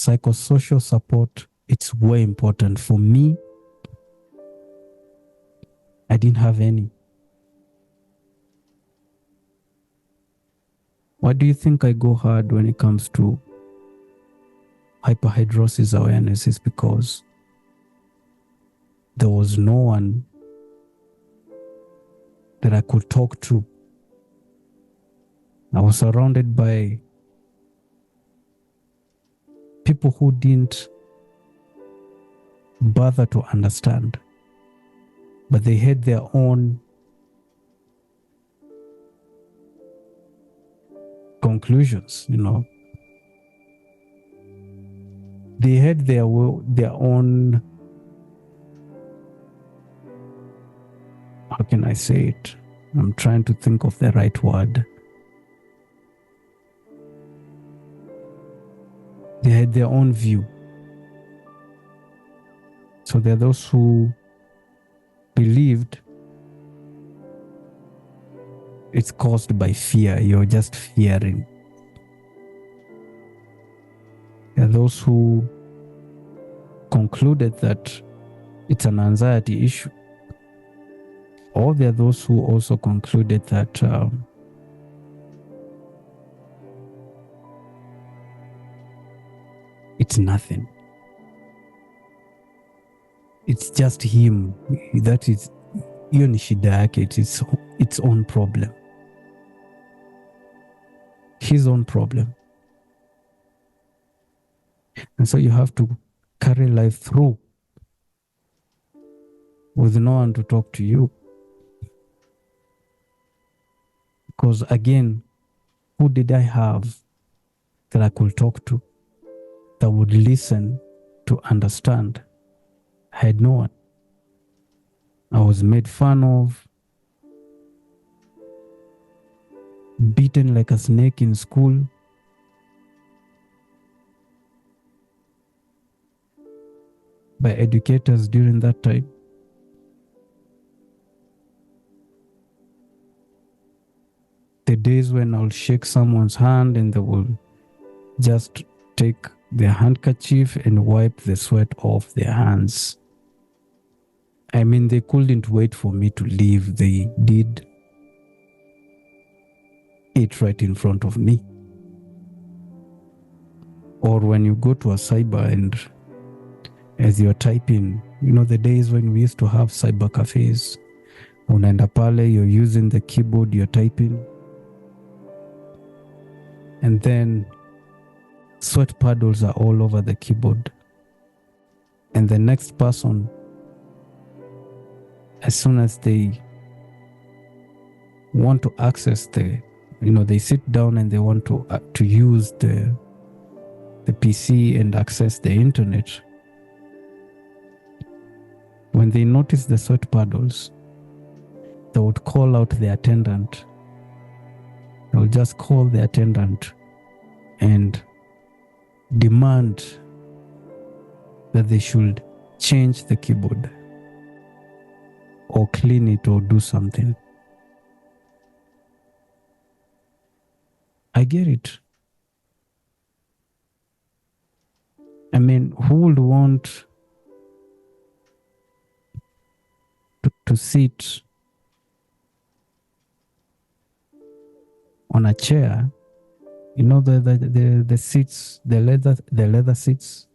psychosocial support, it's way important. For me, I didn't have any. Why do you think I go hard when it comes to hyperhidrosis awareness? Is because there was no one that I could talk to. I was surrounded by people who didn't bother to understand, but they had their own conclusions, you know. They had their own, how can I say it? I'm trying to think of the right word. They had their own view. So there are those who believed it's caused by fear. You're just fearing. There are those who concluded that it's an anxiety issue. Or there are those who also concluded that it's nothing. It's just him. That is, hiyo ni shida yake. It's its own problem. His own problem. And so you have to carry life through with no one to talk to you. Because again, who did I have that I could talk to, that would listen, to understand? I had no one. I was made fun of, beaten like a snake in school. By educators during that time. The days when I'll shake someone's hand and they will just take their handkerchief and wipe the sweat off their hands. I mean, they couldn't wait for me to leave. They did it right in front of me. Or when you go to a cyber and as you're typing, you know, the days when we used to have cyber cafes, unaenda pale, you're using the keyboard, you're typing, and then sweat puddles are all over the keyboard. And the next person, as soon as they want to access they sit down and they want to use the PC and access the internet. When they notice the sweat puddles, they would call out the attendant. They will just call the attendant and demand that they should change the keyboard or clean it or do something. I get it. I mean, who would want to sit on a chair, you know, the seats, the leather seats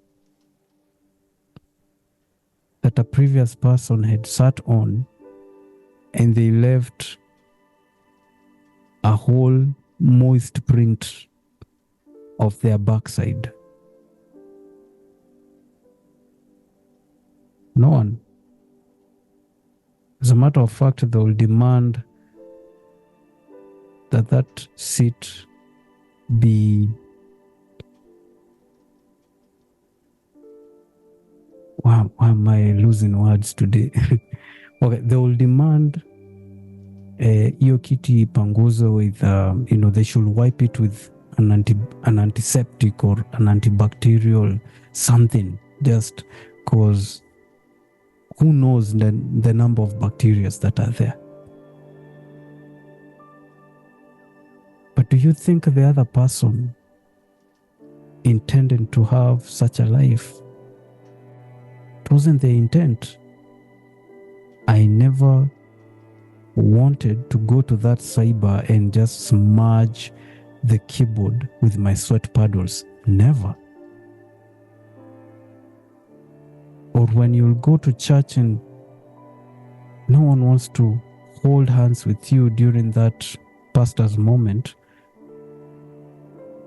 that a previous person had sat on, and they left a whole moist print of their backside. No one. As a matter of fact, they will demand that seat be why am I losing words today? Okay, they will demand hiyo kiti panguzo with they should wipe it with an antiseptic or an antibacterial something, just because who knows the number of bacteria that are there. But do you think the other person intended to have such a life. It wasn't the intent. I never wanted to go to that cyber and just smudge the keyboard with my sweat paddles. Never. Or when you'll go to church and no one wants to hold hands with you during that pastor's moment.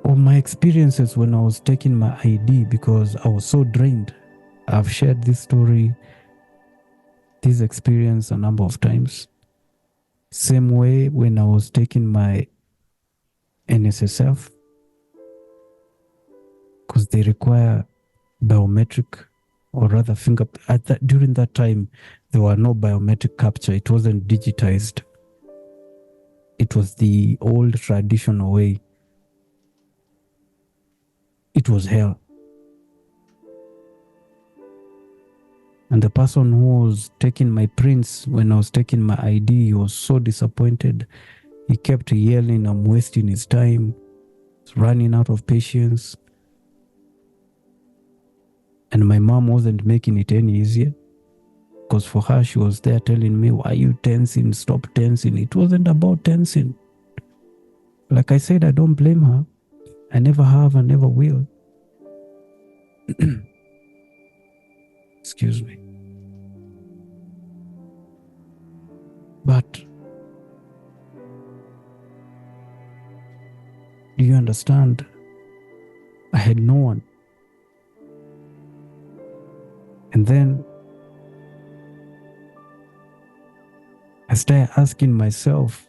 Or my experiences when I was taking my ID because I was so drained. I've shared this story, this experience a number of times. Same way when I was taking my NSSF, because they require biometric, or rather finger. During that time, there were no biometric capture. It wasn't digitized. It was the old traditional way. It was hell. And the person who was taking my prints when I was taking my ID, he was so disappointed. He kept yelling, I'm wasting his time. He's running out of patience. And my mom wasn't making it any easier. Because for her, she was there telling me, why are you tensing? Stop tensing. It wasn't about tensing. Like I said, I don't blame her. I never have and never will. Excuse me. But do you understand? I had no one. And then I started asking myself,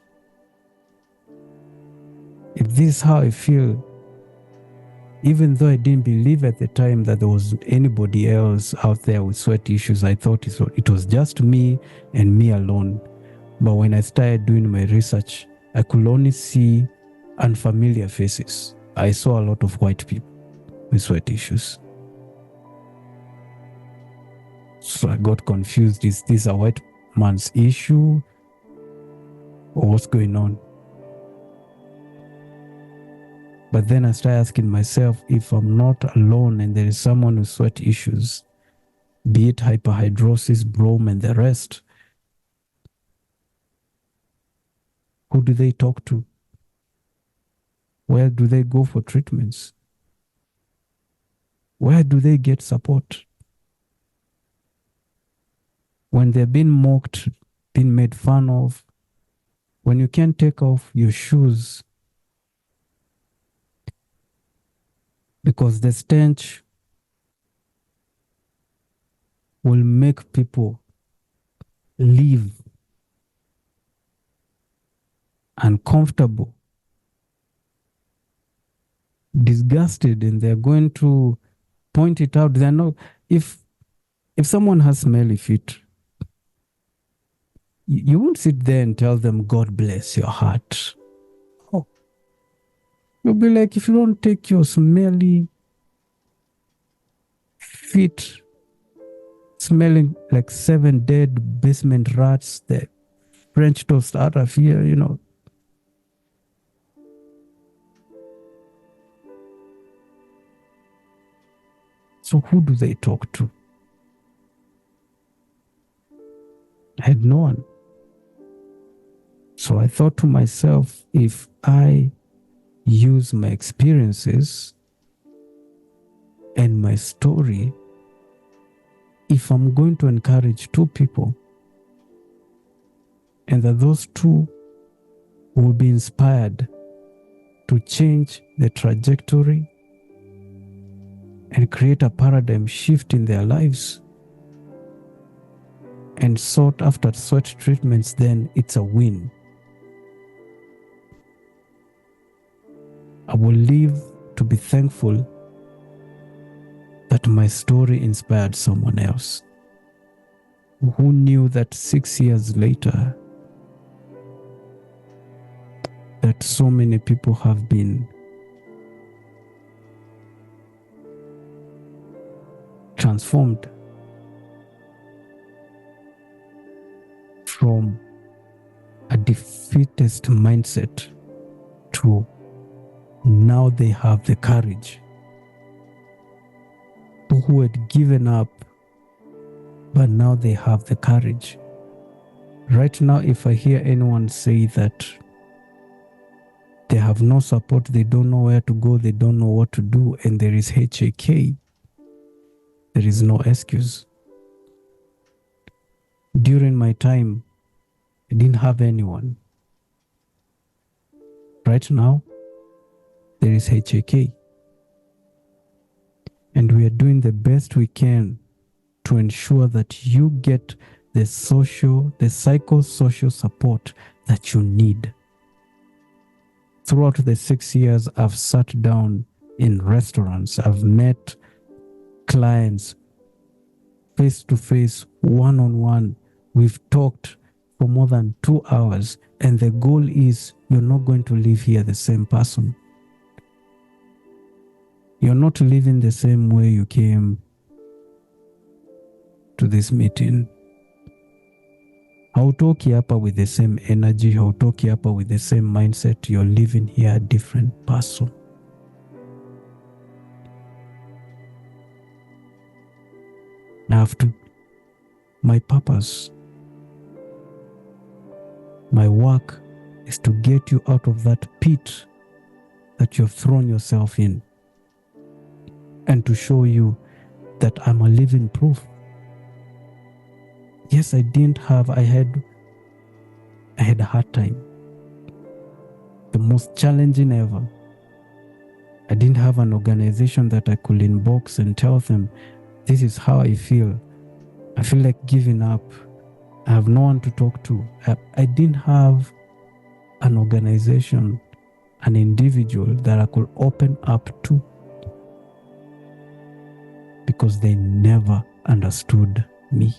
if this is how I feel, even though I didn't believe at the time that there was anybody else out there with sweat issues, I thought it was just me and me alone. But when I started doing my research, I could only see unfamiliar faces. I saw a lot of white people with sweat issues. So I got confused. Is this a white man's issue? Or what's going on? But then I started asking myself, if I'm not alone and there is someone with sweat issues, be it hyperhidrosis, brome, and the rest, who do they talk to? Where do they go for treatments? Where do they get support? When they're being mocked, being made fun of, when you can't take off your shoes because the stench will make people leave uncomfortable, disgusted, and they're going to point it out. They're not, if someone has smelly feet, you won't sit there and tell them, God bless your heart. Oh, you'll be like, if you don't take your smelly feet, smelling like 7 dead basement rats, the French toast out of here, So who do they talk to? I had no one. So I thought to myself, if I use my experiences and my story, if I'm going to encourage 2 people, and that those 2 will be inspired to change the trajectory and create a paradigm shift in their lives and sought after sweat treatments, then it's a win. I will live to be thankful that my story inspired someone else. Who knew that 6 years later that so many people have been transformed from a defeatist mindset to now they have the courage people who had given up, but now they have the courage. Right now, if I hear anyone say that they have no support, they don't know where to go, they don't know what to do, and there is HAK, there is no excuse. During my time, I didn't have anyone. Right now, there is HAK. And we are doing the best we can to ensure that you get the psychosocial support that you need. Throughout the 6 years, I've sat down in restaurants, I've met clients face to face, one-on-one. We've talked for more than 2 hours, and the goal is you're not going to leave here the same person. You're not living the same way you came to this meeting. Hautoki hapa with the same energy, hautoki hapa with the same mindset. You're living here a different person. My purpose, my work is to get you out of that pit that you've thrown yourself in, and to show you that I'm a living proof. Yes, I had a hard time. The most challenging ever. I didn't have an organization that I could inbox and tell them, this is how I feel. I feel like giving up. I have no one to talk to. I didn't have an organization, an individual that I could open up to, because they never understood me.